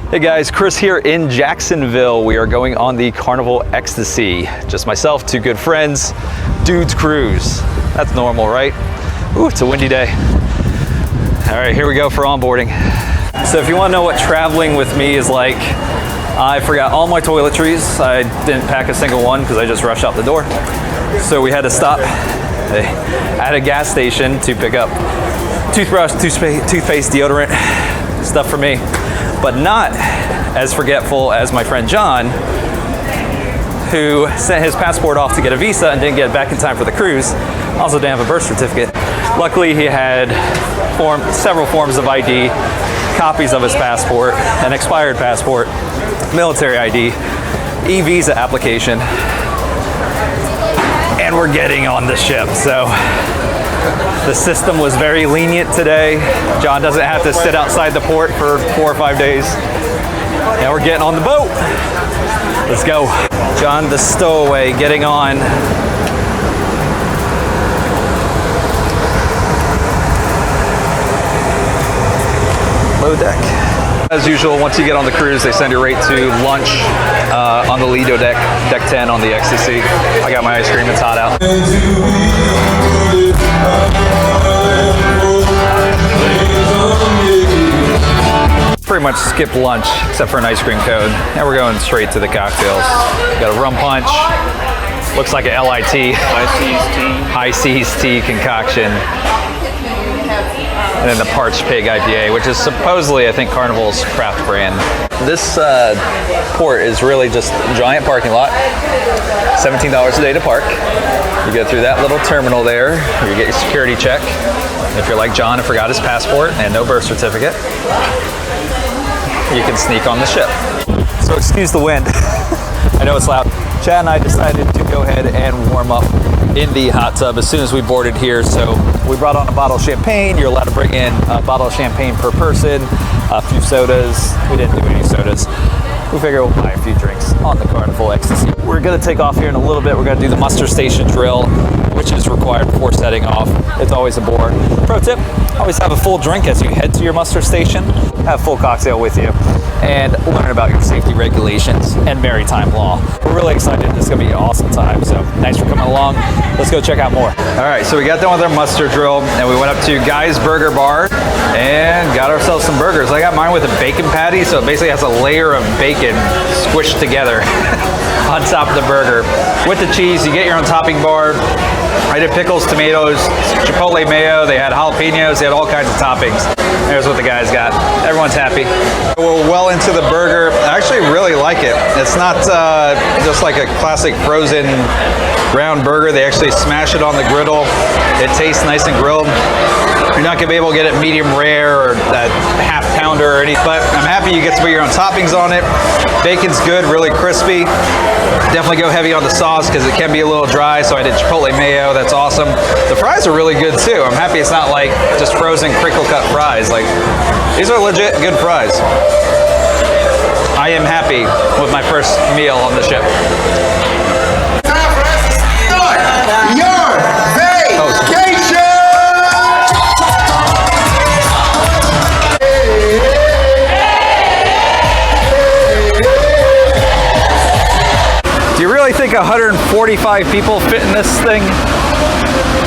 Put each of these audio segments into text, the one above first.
Hey guys, Chris here in Jacksonville. We are going on the Carnival Ecstasy. Just myself, two good friends, dudes cruise. That's normal, right? Ooh, it's a windy day. All right, here we go for onboarding. So if you want to know what traveling with me is like, I forgot all my toiletries. I didn't pack a single one because I just rushed out the door. So we had to stop at a gas station to pick up toothbrush, toothpaste, deodorant, stuff for me. But not as forgetful as my friend John, who sent his passport off to get a visa and didn't get it back in time for the cruise. Also didn't have a birth certificate. Luckily, he had several forms of ID, copies of his passport, an expired passport, military ID, e-visa application, and we're getting on the ship. So the system was very lenient today. John doesn't have to sit outside the port for 4 or 5 days. Now we're getting on the boat. Let's go. John the stowaway getting on. Low deck. As usual, once you get on the cruise, they send you right to lunch on the Lido deck, deck 10 on the Ecstasy. I got my ice cream, it's hot out. Pretty much skipped lunch except for an ice cream cone. And we're going straight to the cocktails. Got a rum punch. Looks like a LIT. High Seas tea concoction. And then the Parched Pig IPA, which is supposedly, I think, Carnival's craft brand. This port is really just a giant parking lot. $17 a day to park. You go through that little terminal there, you get your security check. If you're like John and forgot his passport and no birth certificate, you can sneak on the ship. So excuse the wind. I know it's loud. Chad and I decided to go ahead and warm up in the hot tub as soon as we boarded here. So we brought on a bottle of champagne. You're allowed to bring in a bottle of champagne per person, a few sodas. We didn't do any sodas. We figure we'll buy a few drinks on the Carnival Ecstasy. We're gonna take off here in a little bit. We're gonna do the muster station drill, which is required before setting off. It's always a bore. Pro tip, always have a full drink as you head to your muster station. Have a full cocktail with you and learn about your safety regulations and maritime law. We're really excited. This is gonna be an awesome time. So thanks for coming along. Let's go check out more. All right, so we got done with our muster drill and we went up to Guy's Burger Bar and got ourselves some burgers. I got mine with a bacon patty, so it basically has a layer of bacon squished together on top of the burger. With the cheese, you get your own topping bar. I did pickles, tomatoes, chipotle mayo, they had jalapenos, they had all kinds of toppings. There's what the guys got. Everyone's happy. We're well into the burger. I actually really like it. It's not just like a classic frozen round burger. They actually smash it on the griddle. It tastes nice and grilled. You're not gonna be able to get it medium rare or that half pounder or anything, but I'm happy you get to put your own toppings on it. Bacon's good, really crispy. Definitely go heavy on the sauce because it can be a little dry, so I did chipotle mayo, that's awesome. The fries are really good too. I'm happy it's not like just frozen crinkle cut fries. Like, these are legit good fries. I am happy with my first meal on the ship. Time for us to start your vacation! Do you really think 145 people fit in this thing?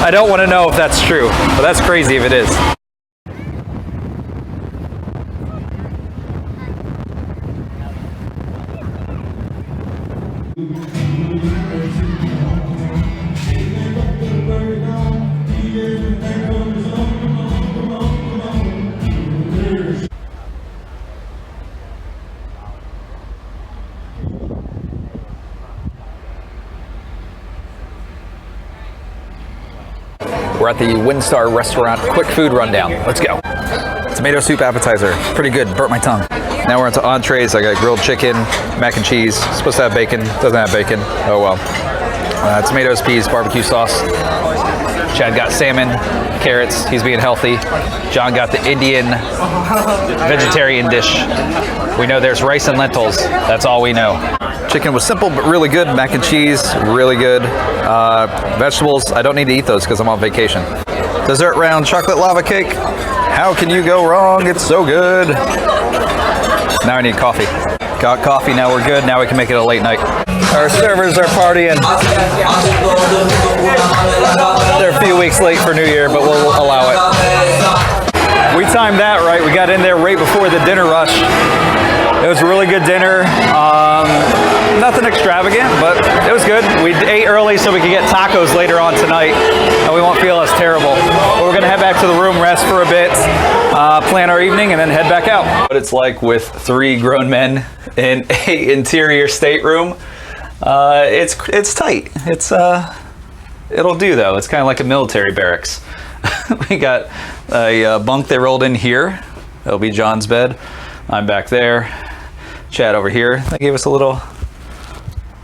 I don't want to know if that's true, but that's crazy if it is. We're at the Windstar Restaurant Quick Food Rundown. Let's go. Tomato soup appetizer. Pretty good. Burnt my tongue. Now we're into entrees. I got grilled chicken, mac and cheese. Supposed to have bacon. Doesn't have bacon. Oh well. Tomatoes, peas, barbecue sauce. Chad got salmon, carrots. He's being healthy. John got the Indian vegetarian dish. We know there's rice and lentils. That's all we know. Chicken was simple but really good. Mac and cheese, really good. Vegetables, I don't need to eat those because I'm on vacation. Dessert round chocolate lava cake. How can you go wrong? It's so good. Now I need coffee. Got coffee, now we're good. Now we can make it a late night. Our servers are partying. They're a few weeks late for New Year, but we'll allow it. We timed that right. We got in there right before the dinner rush. It was a really good dinner. Nothing extravagant, but it was good. We ate early so we could get tacos later on tonight, and we won't feel as terrible. But we're gonna head back to the room, rest for a bit, plan our evening, and then head back out. What it's like with 3 grown men in an interior stateroom. It's tight. It'll do though. It's kind of like a military barracks. We got a bunk they rolled in here. That'll be John's bed. I'm back there. Chad over here. They gave us a little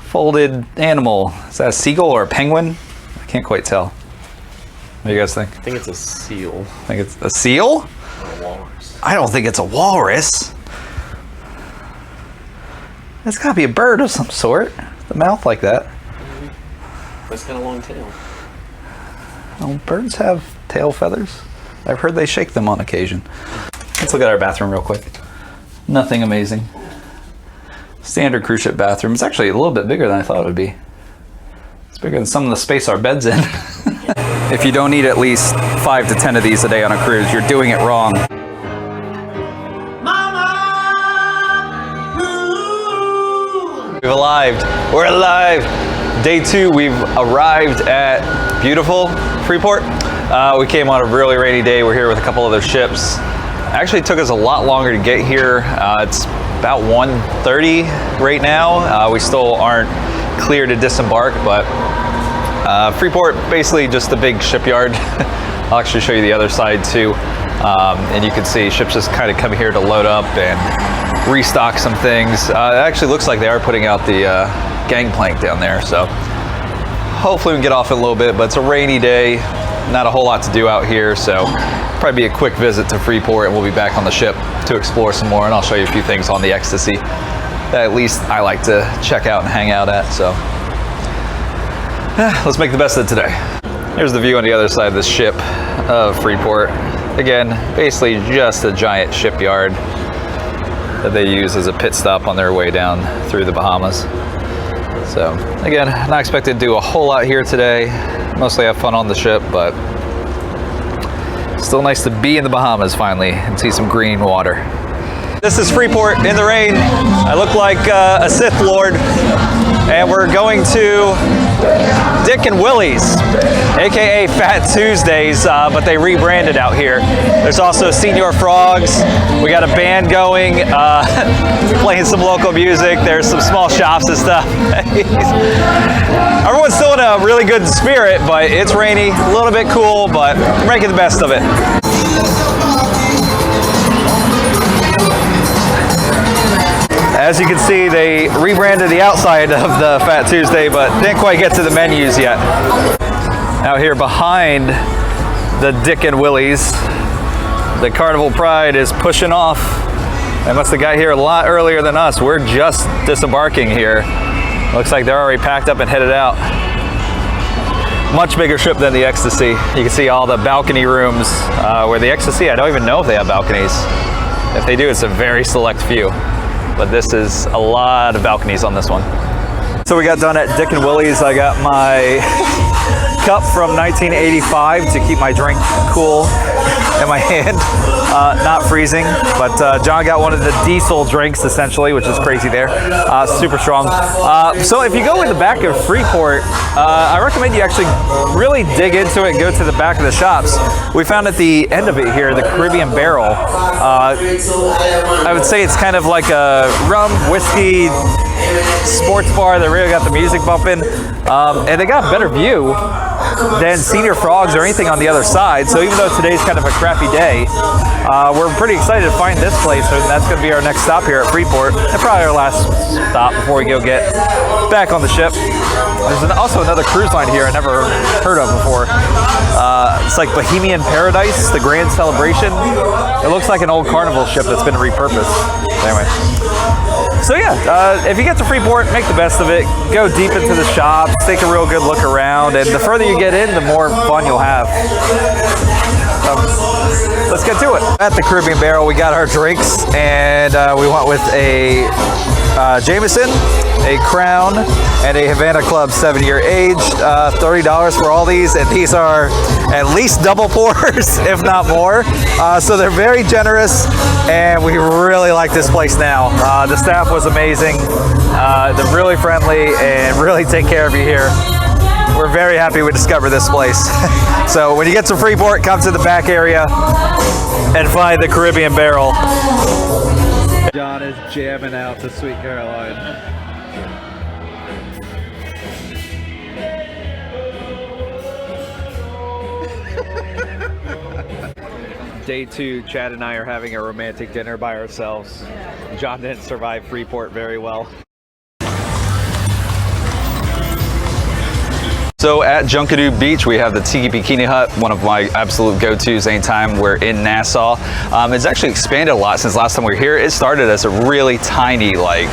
folded animal. Is that a seagull or a penguin? I can't quite tell. What do you guys think? I think it's a seal. I think it's a seal? Or a walrus. I don't think it's a walrus. It's gotta be a bird of some sort. The mouth like that. It's got a long tail. Well, birds have tail feathers. I've heard they shake them on occasion. Let's look at our bathroom real quick. Nothing amazing. Standard cruise ship bathroom. It's actually a little bit bigger than I thought it would be. It's bigger than some of the space our bed's in. If you don't eat at least 5 to 10 of these a day on a cruise, you're doing it wrong. We've arrived. We're alive. Day 2, we've arrived at beautiful Freeport. We came on a really rainy day. We're here with a couple other ships. Actually took us a lot longer to get here. It's about 1:30 right now. We still aren't clear to disembark, but Freeport, basically just a big shipyard. I'll actually show you the other side too. And you can see ships just kind of come here to load up and restock some things. It actually looks like they are putting out the gangplank down there, so hopefully we can get off it a little bit, but it's a rainy day, not a whole lot to do out here, so probably be a quick visit to Freeport and we'll be back on the ship to explore some more, and I'll show you a few things on the Ecstasy that at least I like to check out and hang out at, so let's make the best of it today. Here's the view on the other side of this ship of Freeport. Again, basically just a giant shipyard that they use as a pit stop on their way down through the Bahamas. So again, not expected to do a whole lot here today. Mostly have fun on the ship, but still nice to be in the Bahamas finally and see some green water. This is Freeport in the rain. I look like a Sith Lord, and we're going to Dick and Willie's, aka Fat Tuesdays, but they rebranded out here. There's also Senior Frogs. We got a band going, playing some local music. There's some small shops and stuff. Everyone's still in a really good spirit, but it's rainy, a little bit cool, but we're making the best of it. As you can see, they rebranded the outside of the Fat Tuesday, but didn't quite get to the menus yet. Out here behind the Dick and Willie's, the Carnival Pride is pushing off. They must have got here a lot earlier than us. We're just disembarking here. Looks like they're already packed up and headed out. Much bigger ship than the Ecstasy. You can see all the balcony rooms, where the Ecstasy, I don't even know if they have balconies. If they do, it's a very select few. But this is a lot of balconies on this one. So we got done at Dick and Willie's. I got my cup from 1985 to keep my drink cool in my hand, not freezing. But John got one of the diesel drinks, essentially, which is crazy there. Super strong. So if you go in the back of Freeport, I recommend you actually really dig into it and go to the back of the shops. We found at the end of it here, the Caribbean Barrel. I would say it's kind of like a rum, whiskey, sports bar that really got the music bumping. And they got a better view than Senior Frogs or anything on the other side. So even though today's kind of a crappy day, we're pretty excited to find this place, and that's going to be our next stop here at Freeport, and probably our last stop before we go get back on the ship. There's also another cruise line here I never heard of before. It's like Bohemian Paradise, the Grand Celebration. It looks like an old Carnival ship that's been repurposed. Anyway. So yeah, if you get to Freeport, make the best of it. Go deep into the shops, take a real good look around, and the further you get in, the more fun you'll have. Let's get to it. At the Caribbean Barrel, we got our drinks, and we went with a Jameson, a Crown, and a Havana Club 7-year aged. $30 for all these, and these are at least double pours, if not more. So they're very generous, and we really like this place now. The staff was amazing. They're really friendly and really take care of you here. We're very happy we discovered this place. So when you get to Freeport, come to the back area and find the Caribbean Barrel. John is jamming out to Sweet Caroline. Day 2, Chad and I are having a romantic dinner by ourselves. John didn't survive Freeport very well. So at Junkanoo Beach, we have the Tiki Bikini Hut, one of my absolute go-tos anytime we're in Nassau. It's actually expanded a lot since last time we were here. It started as a really tiny, like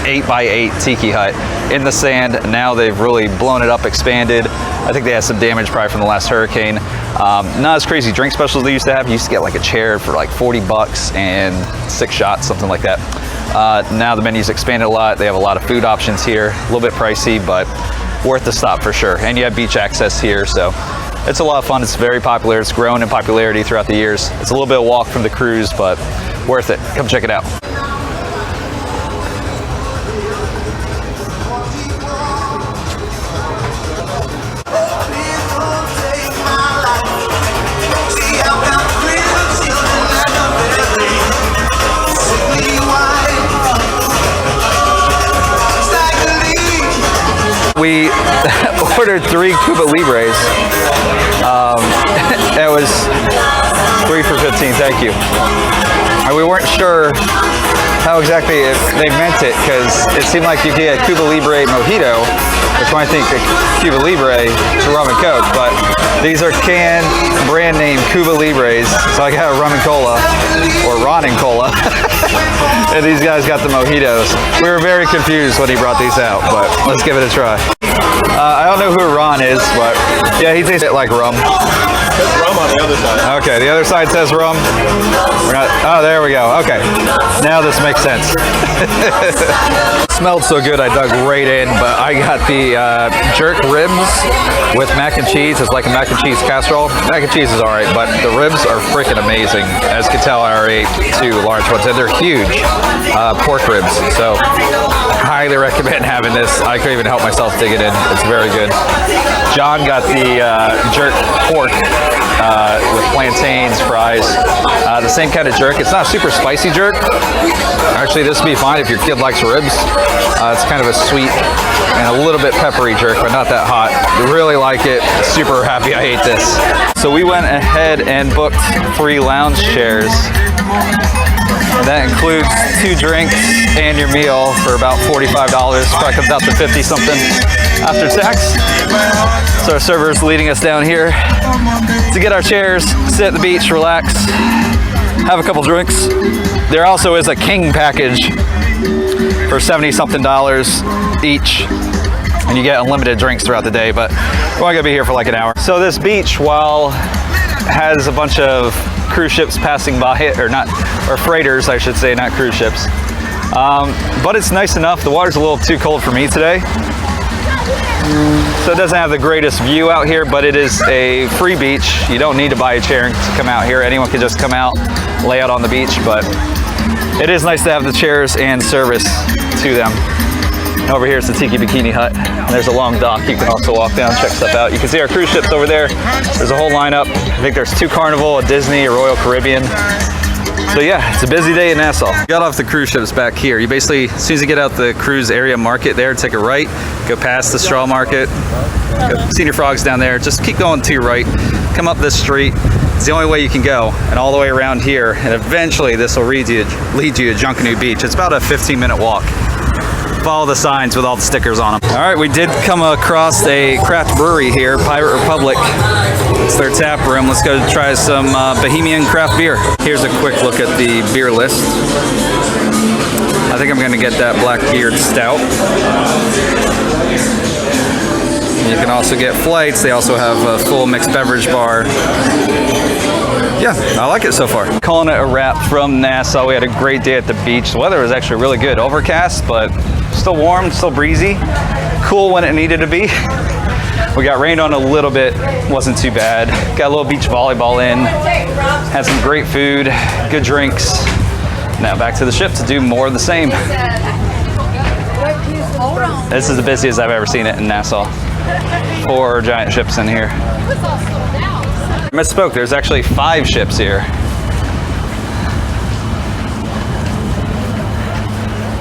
8x8 tiki hut in the sand. Now they've really blown it up, expanded. I think they had some damage probably from the last hurricane. Not as crazy drink specials they used to have. You used to get like a chair for like 40 bucks and 6 shots, something like that. Now the menu's expanded a lot. They have a lot of food options here. A little bit pricey, but worth the stop for sure. And you have beach access here, so it's a lot of fun. It's very popular. It's grown in popularity throughout the years. It's a little bit of a walk from the cruise, but worth it. Come check it out. We ordered 3 Cuba Libres. It was 3 for $15, thank you. And we weren't sure how exactly if they meant it, because it seemed like you could get a Cuba Libre mojito, which when I think a Cuba Libre is rum and Coke, but these are canned brand name Cuba Libres. So I got a rum and cola, or Ron and cola. And these guys got the mojitos. We were very confused when he brought these out, but let's give it a try. I don't know who Ron is, but yeah, he tastes like rum. It says rum on the other side. Okay, the other side says rum. We're not, oh, there we go. Okay, now this makes sense. Smelled so good I dug right in, but I got the jerk ribs with mac and cheese. It's like a mac and cheese casserole. Mac and cheese is all right, but the ribs are freaking amazing. As you can tell, I already ate 2 large ones, and they're huge pork ribs. So highly recommend having this. I couldn't even help myself digging in. It's very good. John got the jerk pork with plantains, fries. The same kind of jerk. It's not super spicy jerk. Actually, this would be fine if your kid likes ribs. It's kind of a sweet and a little bit peppery jerk, but not that hot. Really like it. Super happy I ate this. So we went ahead and booked 3 lounge chairs. That includes 2 drinks and your meal for about $45. Probably comes out to 50 something after tax. So our server's leading us down here to get our chairs, sit at the beach, relax, have a couple drinks. There also is a king package for $70 something each, and you get unlimited drinks throughout the day, but we're only gonna be here for like an hour. So this beach, while has a bunch of cruise ships passing by it, or freighters I should say, not cruise ships, but it's nice enough. The water's a little too cold for me today, so it doesn't have the greatest view out here, but it is a free beach. You don't need to buy a chair to come out here. Anyone can just come out, lay out on the beach, but it is nice to have the chairs and service to them. And over here is the Tiki Bikini Hut. And there's a long dock. You can also walk down, check stuff out. You can see our cruise ships over there. There's a whole lineup. I think there's 2 Carnival, a Disney, a Royal Caribbean. So yeah, it's a busy day in Nassau. Got off the cruise ships back here. You basically, as soon as you get out the cruise area market there, take a right, go past the straw market, Senior Frogs down there, just keep going to your right, come up this street. It's the only way you can go, and all the way around here, and eventually this will lead you to Junkanoo Beach. It's about a 15-minute walk. Follow the signs with all the stickers on them. All right, we did come across a craft brewery here, Pirate Republic. It's their tap room. Let's go try some Bohemian craft beer. Here's a quick look at the beer list. I think I'm gonna get that Blackbeard Stout. You can also get flights. They also have a full mixed beverage bar. Yeah, I like it so far. Calling it a wrap from Nassau. We had a great day at the beach. The weather was actually really good. Overcast, but still warm, still breezy. Cool when it needed to be. We got rained on a little bit, wasn't too bad. Got a little beach volleyball in. Had some great food, good drinks. Now back to the ship to do more of the same. This is the busiest I've ever seen it in Nassau. 4 giant ships in here. I misspoke, there's actually 5 ships here.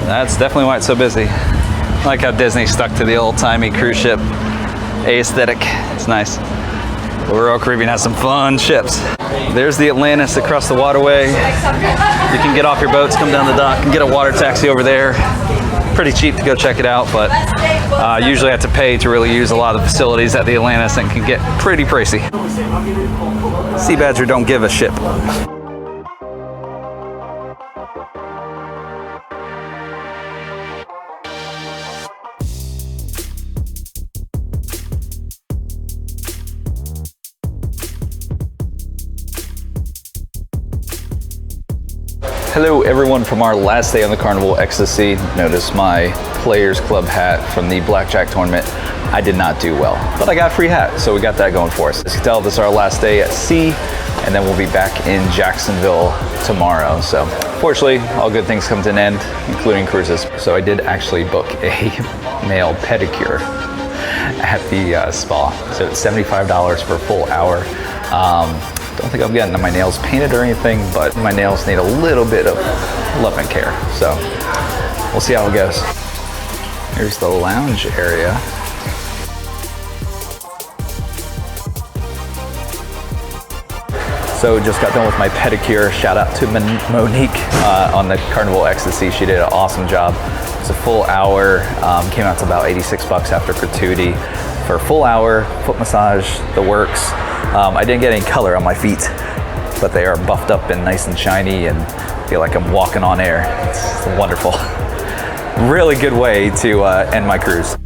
That's definitely why it's so busy. I like how Disney stuck to the old-timey cruise ship aesthetic. It's nice. The Royal Caribbean has some fun ships. There's the Atlantis across the waterway. You can get off your boats, come down the dock, and get a water taxi over there. Pretty cheap to go check it out, but usually I have to pay to really use a lot of the facilities at the Atlantis and can get pretty pricey. Sea Badger don't give a shit. Hello everyone from our last day on the Carnival Ecstasy. Notice my Players Club hat from the Blackjack tournament. I did not do well, but I got a free hat, so we got that going for us. As you can tell, this is our last day at sea, and then we'll be back in Jacksonville tomorrow. So fortunately, all good things come to an end, including cruises. So I did actually book a male pedicure at the spa. So it's $75 for a full hour. Don't think I'm getting my nails painted or anything, but my nails need a little bit of love and care. So we'll see how it goes. Here's the lounge area. So just got done with my pedicure. Shout out to Monique on the Carnival Ecstasy. She did an awesome job. It's a full hour, came out to about 86 bucks after gratuity. For a full hour, foot massage, the works. I didn't get any color on my feet, but they are buffed up and nice and shiny and feel like I'm walking on air. It's wonderful. Really good way to end my cruise.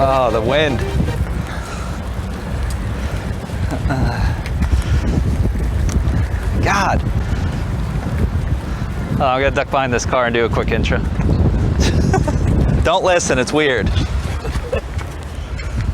Oh, the wind. God. Oh, I'm gonna duck behind this car and do a quick intro. Don't listen, it's weird.